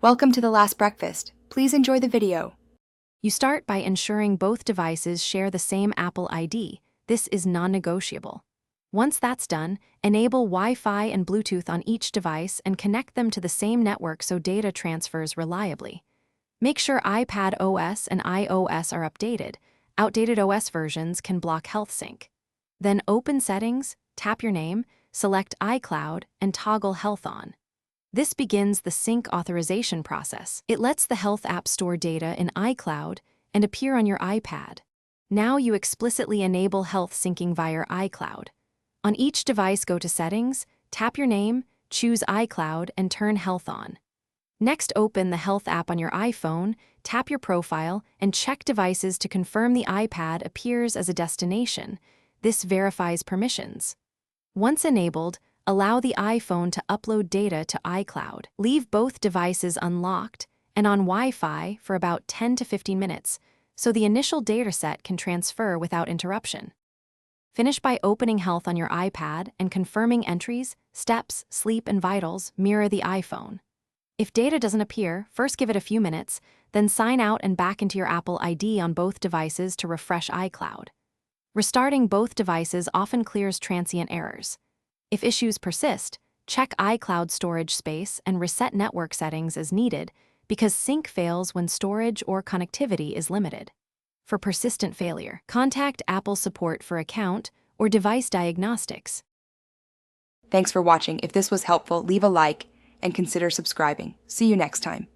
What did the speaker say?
Welcome to The Last Breakfast. Please enjoy the video. You start by ensuring both devices share the same Apple ID. This is non-negotiable. Once that's done, enable Wi-Fi and Bluetooth on each device and connect them to the same network so data transfers reliably. Make sure iPad OS and iOS are updated. Outdated OS versions can block health sync. Then open Settings, tap your name, select iCloud, and toggle Health on. This begins the sync authorization process. It lets the Health app store data in iCloud and appear on your iPad. Now you explicitly enable health syncing via iCloud. On each device, go to Settings, tap your name, choose iCloud, and turn Health on. Next, open the Health app on your iPhone, tap your profile, and check devices to confirm the iPad appears as a destination. This verifies permissions. Once enabled, allow the iPhone to upload data to iCloud. Leave both devices unlocked and on Wi-Fi for about 10 to 15 minutes, so the initial dataset can transfer without interruption. Finish by opening Health on your iPad and confirming entries, steps, sleep, and vitals mirror the iPhone. If data doesn't appear, first give it a few minutes, then sign out and back into your Apple ID on both devices to refresh iCloud. Restarting both devices often clears transient errors. If issues persist, check iCloud storage space and reset network settings as needed because sync fails when storage or connectivity is limited. For persistent failure, contact Apple support for account or device diagnostics. Thanks for watching. If this was helpful, leave a like and consider subscribing. See you next time.